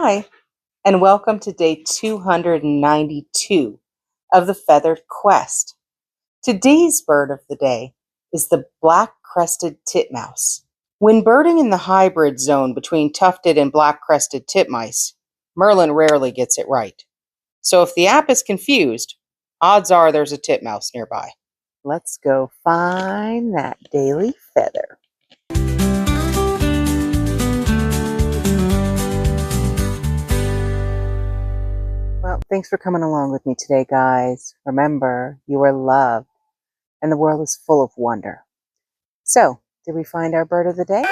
Hi, and welcome to day 292 of the Feathered Quest. Today's bird of the day is the Black-crested Titmouse. When birding in the hybrid zone between tufted and black-crested titmice, Merlin rarely gets it right. So if the app is confused, odds are there's a titmouse nearby. Let's go find that daily feather. Well, thanks for coming along with me today, guys. Remember, you are loved, and the world is full of wonder. So, did we find our bird of the day?